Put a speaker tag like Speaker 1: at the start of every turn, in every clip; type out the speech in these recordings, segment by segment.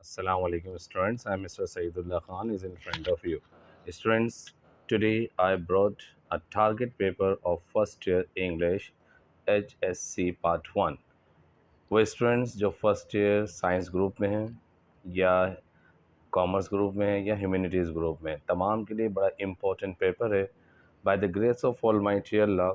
Speaker 1: Assalamu alaikum students. I'm Mr. Saidullah Khan is in front of you. Students, today I brought a target paper of first year English HSC Part 1. वो students जो first year science group में हैं या commerce group में है या humanities group में, तमाम के लिए बड़ा इम्पोर्टेंट पेपर है. By the grace of almighty Allah,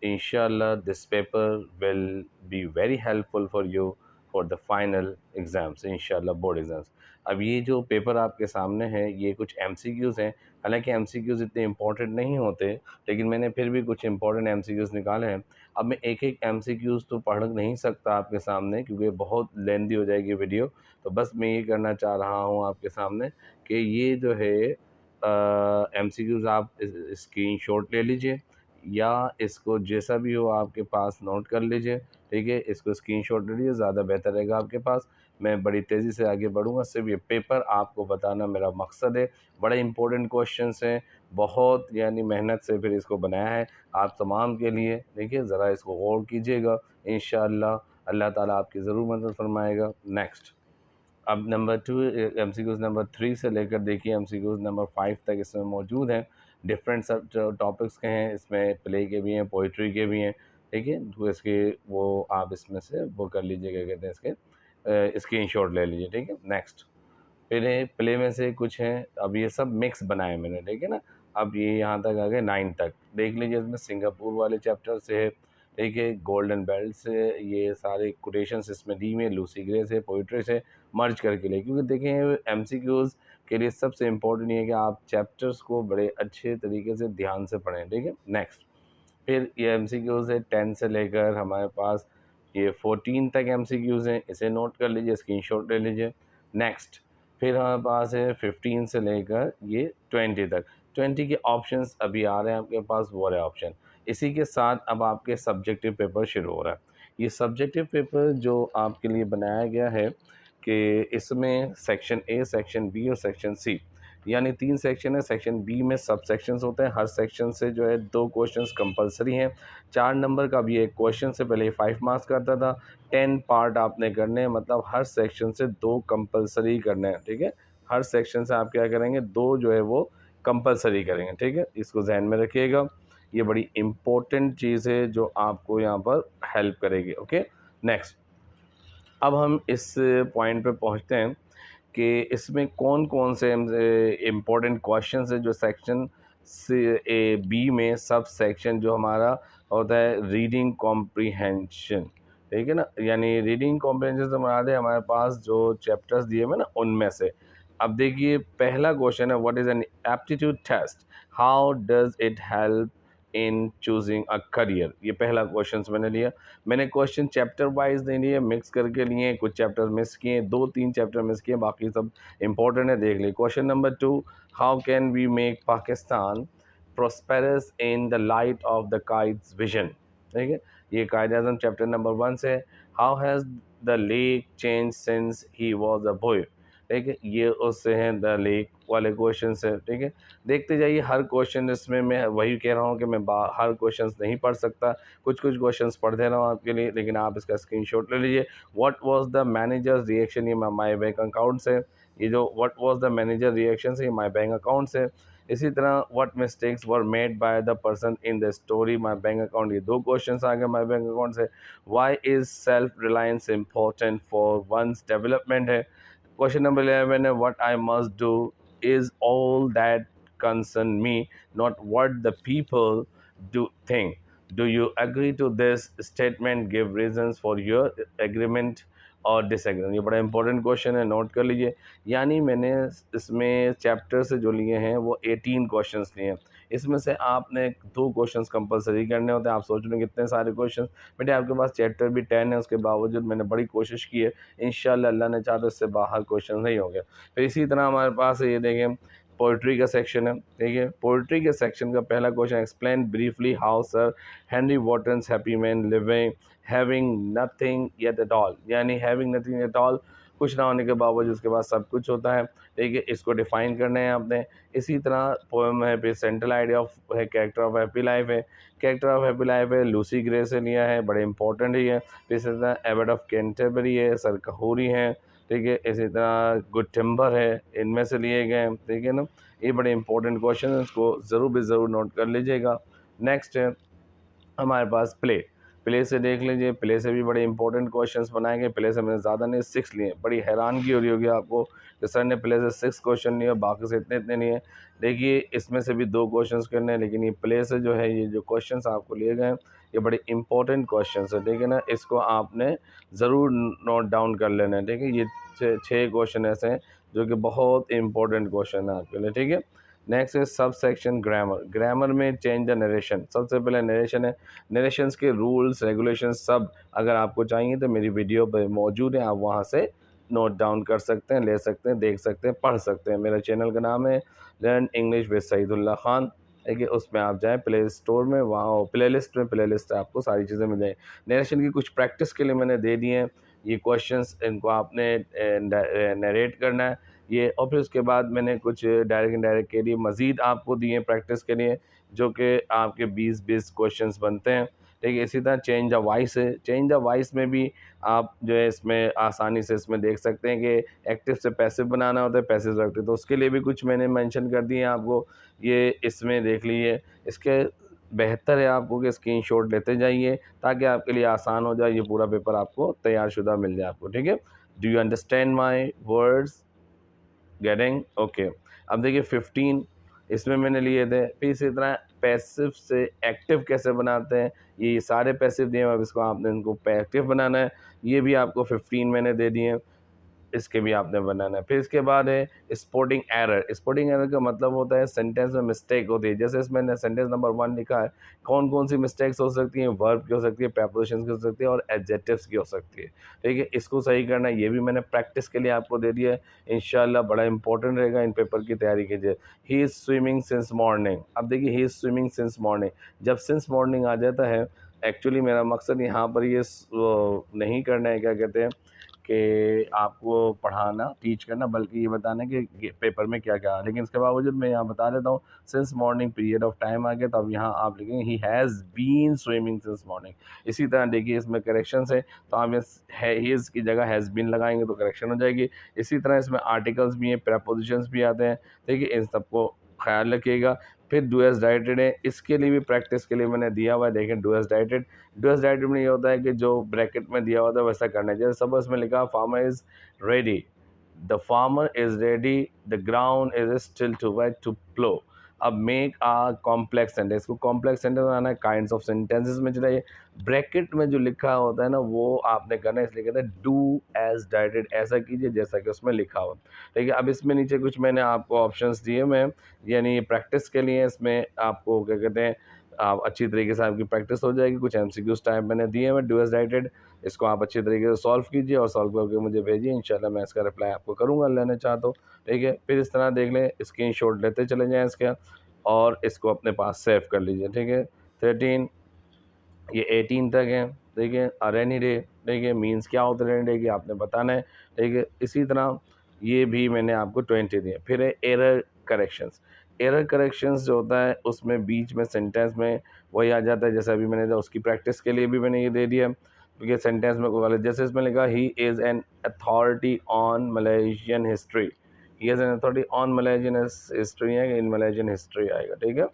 Speaker 1: इंशाल्लाह this paper will be very helpful for you for the final exams, इंशाल्लाह बोर्ड एग्ज़ाम्स. अब ये जो पेपर आपके सामने है ये कुछ एमसीक्यूज़ हैं. हालांकि एमसीक्यूज़ इतने इम्पोर्टेंट नहीं होते, लेकिन मैंने फिर भी कुछ इम्पोर्टेंट एमसीक्यूज़ निकाले हैं. अब मैं एक एक एमसीक्यूज़ तो पढ़ नहीं सकता आपके सामने, क्योंकि बहुत लेंदी हो जाएगी वीडियो. तो बस मैं ये करना चाह रहा हूँ आपके सामने कि ये जो है एमसीक्यूज़ आप स्क्रीनशॉट ले लीजिए या इसको जैसा भी हो आपके पास नोट कर लीजिए. ठीक है, इसको स्क्रीनशॉट ले लीजिए, ज़्यादा बेहतर रहेगा आपके पास. मैं बड़ी तेज़ी से आगे बढ़ूँगा, सिर्फ ये पेपर आपको बताना मेरा मकसद है. बड़े इंपॉर्टेंट क्वेश्चंस हैं, बहुत यानी मेहनत से फिर इसको बनाया है आप तमाम के लिए. देखिए, ज़रा इसको गौर कीजिएगा, इंशाअल्लाह अल्लाह ताला आपकी ज़रूर मदद फरमाएगा. नेक्स्ट, अब नंबर 2 एमसीक्यूज़ नंबर 3 से लेकर देखिए एमसीक्यूज़ नंबर 5 तक इसमें मौजूद हैं. डिफरेंट सब जो टॉपिक्स के हैं, इसमें प्ले के भी हैं, पोइट्री के भी हैं. ठीक है, तो इसके वो आप इसमें से वो कर लीजिए, क्या कहते हैं, इसके स्क्रीनशॉट ले लीजिए. ठीक है, नेक्स्ट, फिर प्ले में से कुछ हैं. अब ये सब मिक्स बनाए मैंने, ठीक है ना. अब ये यहाँ तक आ गए 9 तक. देख लीजिए, इसमें सिंगापुर वाले चैप्टर से है, ठीक है, गोल्डन बेल्ट से, ये सारे कोटेशंस इसमें दी हुई हैं, लूसी ग्रे से, पोइट्री से मर्ज करके लिए. क्योंकि देखें, एमसीक्यूज़ के लिए सबसे इम्पोर्टेंट ये है कि आप चैप्टर्स को बड़े अच्छे तरीके से ध्यान से पढ़ें. ठीक है, नेक्स्ट, फिर ये एमसीक्यूज़ है 10 से लेकर हमारे पास ये 14 तक एमसीक्यूज़ हैं. इसे नोट कर लीजिए, स्क्रीनशॉट ले लीजिए. नेक्स्ट, फिर हमारे पास है 15 से लेकर ये 20 तक. 20 के ऑप्शंस अभी आ रहे हैं आपके पास, वो रहे ऑप्शन. इसी के साथ अब आपके सब्जेक्टिव पेपर शुरू हो रहा है. ये सब्जेक्टिव पेपर जो आपके लिए बनाया गया है कि इसमें सेक्शन ए, सेक्शन बी और सेक्शन सी, यानी 3 सेक्शन है. सेक्शन बी में सब सेक्शंस होते हैं. हर सेक्शन से जो है 2 क्वेश्चंस कंपलसरी हैं. 4 नंबर का भी एक क्वेश्चन से पहले 5 मार्क्स का आता था. 10 पार्ट आपने करने हैं, मतलब हर सेक्शन से 2 कंपलसरी करने हैं. ठीक है, हर सेक्शन से आप क्या करेंगे, 2 जो है वो कंपलसरी करेंगे. ठीक है, इसको ध्यान में रखिएगा. ये बड़ी इम्पोर्टेंट चीज़ है जो आपको यहाँ पर हेल्प करेगी. ओके, नेक्स्ट, अब हम इस पॉइंट पे पहुँचते हैं कि इसमें कौन कौन से इम्पोर्टेंट क्वेश्चंस है जो सेक्शन से ए बी में सब सेक्शन जो हमारा होता है रीडिंग कॉम्प्रीहेंशन. ठीक है ना, यानी रीडिंग कॉम्प्रीहेंशन से मुराद है हमारे पास जो चैप्टर्स दिए हुए ना उनमें से. अब देखिए, पहला क्वेश्चन है, what is an aptitude test, how does it help in choosing a career. ये पहला क्वेश्चन मैंने लिया. मैंने क्वेश्चन चैप्टर वाइज नहीं लिए, मिक्स करके लिए. कुछ चैप्टर मिस किए, 2-3 चैप्टर मिस किए, बाकी सब इंपॉर्टेंट है, देख लिए. Question number 2, how can we make Pakistan prosperous in the light of the Quaid's vision. ठीक है, ये कायद अज़म चैप्टर नंबर 1 से. How has the lake change since he was a boy. ठीक है, ये उससे हैं द लेक वाले क्वेश्चन से. ठीक है, देखते जाइए हर क्वेश्चन. इसमें मैं वही कह रहा हूँ कि मैं हर क्वेश्चन नहीं पढ़ सकता, कुछ कुछ क्वेश्चंस पढ़ दे रहा हूँ आपके लिए, लेकिन आप इसका स्क्रीनशॉट ले लीजिए. What was the manager's reaction, ये माय बैंक अकाउंट से. ये जो what was the manager reaction से, ये माय बैंक अकाउंट से. इसी तरह what mistakes were made by the person in the story, my bank account. ये 2 क्वेश्चंस आ गए माय बैंक अकाउंट से. Why is self reliance important for one's development है. क्वेश्चन नंबर 11 है, what I must do is all that concern me, not what the people do think. Do you agree to this statement? Give reasons for your agreement और disagreement. ये बड़ा important question है, note कर लीजिए. यानी मैंने इसमें चैप्टर से जो लिए हैं वो 18 क्वेश्चंस लिए हैं. इसमें से आपने 2 क्वेश्चंस कंपलसरी करने होते हैं. आप सोच रहे हैं कितने सारे क्वेश्चंस, बेटे आपके पास चैप्टर भी 10 है, उसके बावजूद मैंने बड़ी कोशिश की है. इंशाल्लाह अल्लाह ने चाहा तो इससे बाहर क्वेश्चन नहीं होंगे. फिर इसी तरह हमारे पास ये देखें, पोइट्री का सेक्शन है. ठीक है, पोइट्री के सेक्शन का पहला question, explain briefly how sir Henry वॉटन्स happy man living having nothing yet at all. यानी हैविंग नथिंग एट ऑल, कुछ ना होने के बावजूद उसके पास सब कुछ होता है. ठीक है, इसको डिफाइन करना है आपने. इसी तरह पोएम है, फिर सेंट्रल आइडिया ऑफ है कैरेक्टर ऑफ हैप्पी लाइफ है. कैरेक्टर ऑफ हैप्पी लाइफ है लूसी ग्रे से लिया है, बड़े इंपॉर्टेंट ही है. फिर इसी तरह एबट ऑफ कैंटरबरी है, सर कहूरी है. ठीक है। इसी तरह गुड टिम्बर है, इनमें से लिए गए हैं, ठीक है ना। ये बड़े इंपॉर्टेंट क्वेश्चन हैं, इसको ज़रूर भी ज़रूर नोट कर लीजिएगा। नेक्स्ट है हमारे पास प्ले। प्ले से देख लीजिए, प्ले से भी बड़े इंपॉर्टेंट क्वेश्चंस बनाए गए। प्ले से मैंने ज़्यादा नहीं 6 लिए। बड़ी हैरानगी हो रही होगी आपको कि सर ने प्ले से 6 क्वेश्चन लिए, बाकी से इतने इतने नहीं है। देखिए इसमें से भी 2 क्वेश्चंस करने हैं, लेकिन ये प्ले से जो है ये जो क्वेश्चंस आपको लिए गए हैं ये बड़े इंपॉर्टेंट क्वेश्चंस है, ठीक है ना। इसको आपने ज़रूर नोट डाउन कर लेना है, ठीक है। ये 6 क्वेश्चन ऐसे हैं जो कि बहुत इंपॉर्टेंट क्वेश्चन है आपके लिए, ठीक है। नेक्स्ट है सब सेक्शन ग्रामर। ग्रामर में चेंज द नरेशन। सबसे पहले नरेशन है, नरेशंस के रूल्स रेगुलेशन सब अगर आपको चाहिए तो मेरी वीडियो पे मौजूद है, आप वहाँ से नोट डाउन कर सकते हैं, ले सकते हैं, देख सकते हैं, पढ़ सकते हैं। मेरा चैनल का नाम है learn English with Saidullah Khan, ठीक है। उसमें आप जाएँ प्ले स्टोर में, वहाँ प्ले लिस्ट में प्ले लिस्ट आपको सारी चीज़ें मिल जाएँ। नरेशन की कुछ प्रैक्टिस के लिए मैंने दे दिए हैं ये क्वेश्चंस, इनको आपने नरेट करना है ये। और फिर उसके बाद मैंने कुछ डायरेक्ट इनडायरेक्ट के लिए मज़ीद आपको दिए प्रैक्टिस के लिए, जो कि आपके 20-20 क्वेश्चंस बनते हैं, ठीक है। इसी तरह चेंज द वॉइस है। चेंज द वॉइस में भी आप जो है इसमें आसानी से इसमें देख सकते हैं कि एक्टिव से पैसिव बनाना होता है, पैसिव से एक्टिव, तो उसके लिए भी कुछ मैंने मेंशन कर दिए हैं आपको, ये इसमें देख लीजिए। इसके बेहतर है आपको कि स्क्रीनशॉट लेते जाइए ताकि आपके लिए आसान हो जाए, ये पूरा पेपर आपको तैयार शुदा मिल जाए आपको, ठीक है। Do you understand my words? Getting okay. अब देखिए 15 इसमें मैंने लिए थे। फिर इसी तरह पैसिव से एक्टिव कैसे बनाते हैं, ये सारे पैसिव दिए हैं, अब इसको आपने इनको एक्टिव बनाना है, ये भी आपको 15 मैंने दे दिए हैं, इसके भी आपने बनाना है। फिर इसके बाद है स्पोर्टिंग एरर। स्पोर्टिंग एरर का मतलब होता है सेंटेंस में मिस्टेक होती है। जैसे इसमें सेंटेंस नंबर 1 लिखा है, कौन कौन सी मिस्टेक्स हो सकती हैं, वर्ब की हो सकती है, प्रेपोजिशंस की हो सकती है और एडजेक्टिव्स की हो सकती है, ठीक है। इसको सही करना है, ये भी मैंने प्रैक्टिस के लिए आपको दे दिया है। इंशाल्लाह बड़ा इंपॉर्टेंट रहेगा, इन पेपर की तैयारी कीजिए। He is swimming since morning. अब देखिए he is swimming since morning, जब सिंस मॉर्निंग आ जाता है, एक्चुअली मेरा मकसद यहाँ पर ये नहीं करना है, क्या कहते हैं कि आपको पढ़ाना, टीच करना, बल्कि ये बताना कि पेपर में क्या क्या है। लेकिन इसके बावजूद मैं यहाँ बता देता हूँ, since morning period of time आ गया, तो अब यहाँ आप लिखेंगे ही has been swimming since morning. इसी तरह देखिए इसमें करेक्शंस है, तो आप इस हीज़ की जगह हैज़ बीन लगाएंगे तो करेक्शन हो जाएगी। इसी तरह इसमें आर्टिकल्स भी हैं, प्रेपोजिशंस भी आते हैं, ठीक है, इन सबको ख्याल रखिएगा। फिर डू एज़ डायरेक्टेड है, इसके लिए भी प्रैक्टिस के लिए मैंने दिया हुआ है, देखें do as directed. Do as directed में ये होता है कि जो ब्रैकेट में दिया होता है वैसा करना है। जैसे सपोज में लिखा farmer is ready, the farmer is ready, the ground is still to wait to plough. अब मेक आ कॉम्प्लेक्स सेंटेंस, को कॉम्प्लेक्स सेंटेंस बनाना है, काइंड्स ऑफ सेंटेंसेस में चलाइए। ब्रैकेट में जो लिखा होता है ना वो आपने करना है, इसलिए कहते हैं डू एज डायरेक्टेड, ऐसा कीजिए जैसा कि उसमें लिखा हो, ठीक है। अब इसमें नीचे कुछ मैंने आपको ऑप्शंस दिए मैं, यानी प्रैक्टिस के लिए इसमें आपको क्या कहते हैं, आप अच्छी तरीके से आपकी प्रैक्टिस हो जाएगी। कुछ एमसीक्यूज टाइप मैंने दिए हैं डू एज राइटेड, इसको आप अच्छी तरीके से सॉल्व कीजिए और सॉल्व करके मुझे भेजिए, इंशाल्लाह मैं इसका रिप्लाई आपको करूँगा लेना चाहा तो, ठीक है। फिर इस तरह देख लें, स्क्रीनशॉट लेते चले जाएँ इसका और इसको अपने पास सेव कर लीजिए, ठीक है। 13 ये 18 तक है, ठीक है। रेनी डे, ठीक है, मीन्स क्या होता है रेनी डे की आपने बताना है, ठीक है। इसी तरह ये भी मैंने आपको 20 दिए। फिर है एरर करेक्शंस। एरर करेक्शंस जो होता है उसमें बीच में सेंटेंस में वही आ जाता है, जैसे अभी मैंने उसकी प्रैक्टिस के लिए भी मैंने ये दे दिया, क्योंकि सेंटेंस में कोई गलत, जैसे इसमें लिखा he is an authority on Malaysian history, he is an authority on Malaysian history है, इन मलेशियन हिस्ट्री आएगा, ठीक है।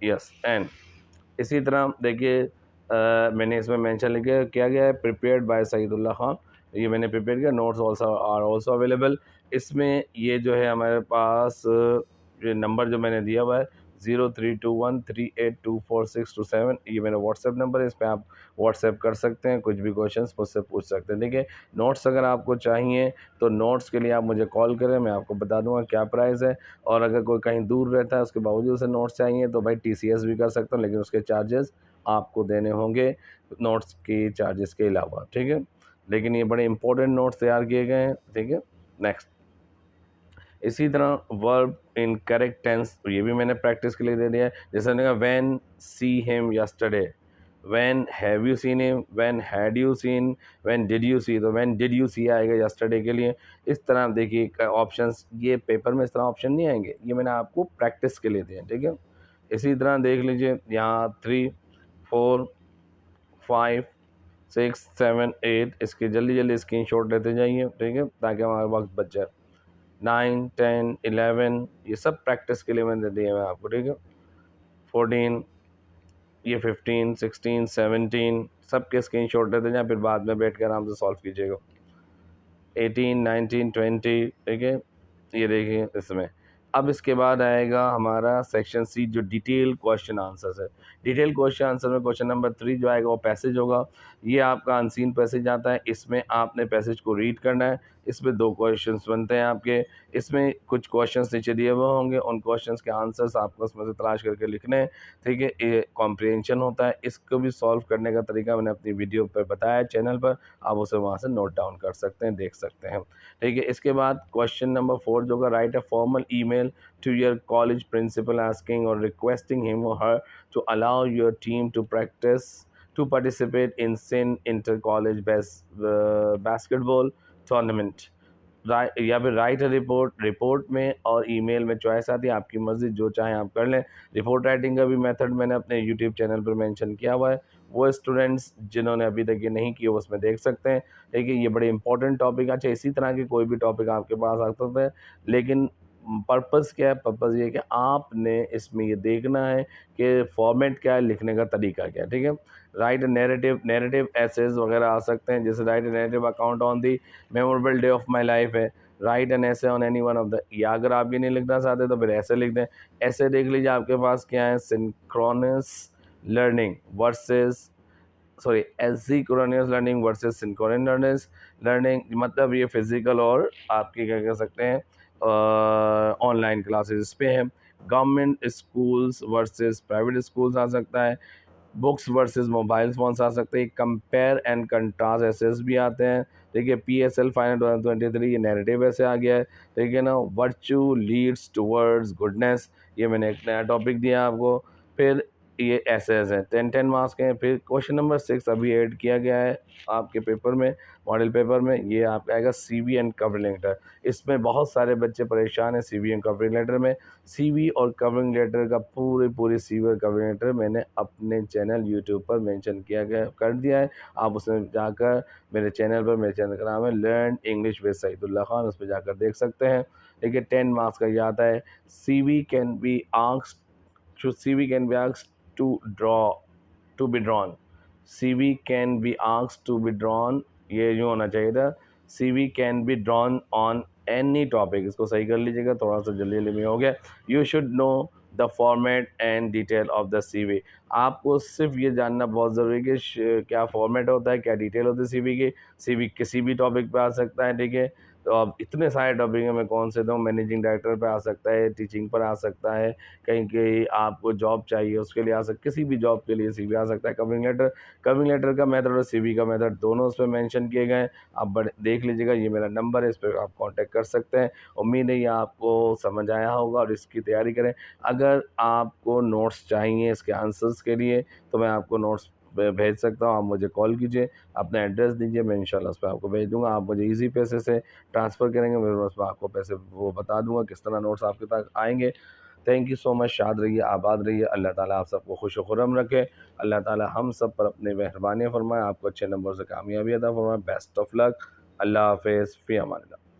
Speaker 1: यस एंड इसी तरह देखिए मैंने इसमें मेंशन लिखा किया गया है प्रिपेयर्ड बाय सईदुल्लाह खान, ये मैंने प्रिपेयर किया। Notes also are also available. इसमें ये जो है हमारे पास ये नंबर जो मैंने दिया हुआ है 0321382462 ये मेरा व्हाट्सएप नंबर है, इस पर आप व्हाट्सएप कर सकते हैं, कुछ भी क्वेश्चंस मुझसे पूछ सकते हैं। देखिए नोट्स अगर आपको चाहिए तो नोट्स के लिए आप मुझे कॉल करें, मैं आपको बता दूंगा क्या प्राइस है। और अगर कोई कहीं दूर रहता है उसके बावजूद से नोट्स चाहिए तो भाई टीसीएस भी कर सकता हूँ, लेकिन उसके चार्जेस आपको देने होंगे नोट्स के चार्जेस के अलावा, ठीक है। लेकिन ये बड़े इंपॉर्टेंट नोट्स तैयार किए गए हैं, ठीक है। नेक्स्ट इसी तरह वर्ब इन करेक्ट टेंस, ये भी मैंने प्रैक्टिस के लिए दे दिया है। जैसे मैंने कहा when see him yesterday, when have you seen him, when had you seen, when did you see, तो व्हेन डिड यू सी आएगा यस्टरडे के लिए। इस तरह देखिए ऑप्शंस, ये पेपर में इस तरह ऑप्शन नहीं आएंगे, ये मैंने आपको प्रैक्टिस के लिए दिए, ठीक है। इसी तरह देख लीजिए यहाँ 3 4 5 6, 7, 8 इसके जल्दी जल्दी स्क्रीनशॉट लेते जाइए, ठीक है, ताकि हमारा वक्त बच जाए। 9, 10, 11 ये सब प्रैक्टिस के लिए मैंने दिए हैं आपको, ठीक है। 14 ये 15, 16, 17 सबके स्क्रीनशॉट लेते जाएं, फिर बाद में बैठ कर आराम से सॉल्व कीजिएगा। 18, 19, 20, ठीक है, ये देखिए इसमें। अब इसके बाद आएगा हमारा सेक्शन सी, जो डिटेल क्वेश्चन आंसर्स है। डिटेल क्वेश्चन आंसर में क्वेश्चन नंबर 3 जो आएगा वो पैसेज होगा। ये आपका अनसीन पैसेज आता है, इसमें आपने पैसेज को रीड करना है। इसमें 2 क्वेश्चंस बनते हैं आपके। इसमें कुछ क्वेश्चंस नीचे दिए हुए होंगे, उन क्वेश्चंस के आंसर्स आपको उसमें से तलाश करके लिखने हैं, ठीक है। ये कॉम्प्रिहेंशन होता है, इसको भी सॉल्व करने का तरीका मैंने अपनी वीडियो पर बताया है चैनल पर, आप उसे वहाँ से नोट डाउन कर सकते हैं, देख सकते हैं, ठीक है। इसके बाद क्वेश्चन नंबर 4 जो होगा, write a formal email to your college principal asking और रिक्वेस्टिंग हिम और her to allow your team to practice to participate in SIN inter college basketball tournament। या फिर राइट रिपोर्ट में और ईमेल में choice आती है, आपकी मर्जी, जो चाहें आप कर लें। रिपोर्ट राइटिंग का भी मेथड मैंने अपने यूट्यूब चैनल पर मेंशन किया हुआ है, वो स्टूडेंट्स जिन्होंने अभी तक ये नहीं किया उसमें देख सकते हैं, लेकिन ये बड़े इंपॉर्टेंट टॉपिक। अच्छा, इसी तरह के कोई भी टॉपिक आपके पास आ सकते हैं, लेकिन पर्पज़ क्या है? पर्पज़ ये है कि आपने इसमें ये देखना है कि फॉर्मेट क्या है, लिखने का तरीका क्या है, ठीक है। राइट नैरेटिव एसेज वगैरह आ सकते हैं, जैसे right narrative account on the memorable day of my life है, राइट एन ऐसे on any one of the, या अगर आप ये नहीं लिखना चाहते तो फिर ऐसे लिख दें। ऐसे देख लीजिए आपके पास क्या है, synchronous learning versus sorry asynchronous learning versus synchronous learning, मतलब ये फिजिकल और आपकी क्या कह सकते हैं ऑनलाइन क्लासेस इस पे हैं। Government schools versus private schools आ सकता है। बुक्स वर्सेस मोबाइल फ़ोन्स आ सकते हैं। कंपेयर एंड कंट्रास्ट एसेस भी आते हैं, ठीक है। PSL फाइनल 2023 ये नैरेटिव ऐसे आ गया है, ठीक है ना। वर्चू लीड्स टुवर्ड्स गुडनेस, ये मैंने एक नया टॉपिक दिया आपको। फिर ये एसेस हैं, 10 मार्क्स के हैं। फिर क्वेश्चन नंबर 6 अभी ऐड किया गया है आपके पेपर में, मॉडल पेपर में, ये आपका आएगा CV एंड कवरिंग लेटर। इसमें बहुत सारे बच्चे परेशान हैं CV एंड कवरिंग लेटर में। CV और कवरिंग लेटर का पूरी CV और कवरिंग लेटर मैंने अपने चैनल यूट्यूब पर मेंशन किया गया कर दिया है, आप उसमें जाकर मेरे चैनल पर, मेरे चैनल का नाम है learn English with Saidullah Khan, उस पर जाकर देख सकते हैं। देखिए 10 मार्क्स का ये आता है। CV can be asked CV can be asked to be drawn। CV can be asked to be drawn, ये यूँ होना चाहिए था, CV can be drawn on any topic। इसको सही कर लीजिएगा, थोड़ा सा जल्दी जल्दी में हो गया। You should know the format and detail of the CV। आपको सिर्फ ये जानना बहुत ज़रूरी है कि क्या फॉर्मेट होता है, क्या डिटेल होती है CV की। CV किसी भी टॉपिक पे आ सकता है, ठीक है। तो अब इतने सारे टॉपिक हैं, मैं कौन से दूँ। मैनेजिंग डायरेक्टर पे आ सकता है, टीचिंग पर आ सकता है, कहीं कहीं आपको जॉब चाहिए उसके लिए आ सकता, किसी भी जॉब के लिए CV आ सकता है। कवरिंग लेटर का मेथड और CV का मेथड दोनों उस पर मेंशन किए गए हैं, आप बड़े देख लीजिएगा। ये मेरा नंबर है, इस पर आप कांटेक्ट कर सकते हैं। उम्मीद है ये आपको समझ आया होगा और इसकी तैयारी करें। अगर आपको नोट्स चाहिए इसके आंसर्स के लिए तो मैं आपको नोट्स भेज सकता हूँ, आप मुझे कॉल कीजिए, अपना एड्रेस दीजिए, मैं इंशाल्लाह उस पर आपको भेज दूँगा। आप मुझे ईज़ी पैसे से ट्रांसफ़र करेंगे, मैं उसमें आपको पैसे वो बता दूँगा किस तरह नोट्स आपके पास आएँगे। Thank you so much. शाद रहिए, आबाद रहिए। अल्लाह ताला आप सबको खुश व खुर्रम रखे। अल्लाह ताला हम सब पर अपनी मेहरबानी फरमाए, आपको अच्छे नंबर से कामयाबी अता फरमाए। Best of luck. अल्लाह हाफ़िज़, फ़ी अमान अल्लाह।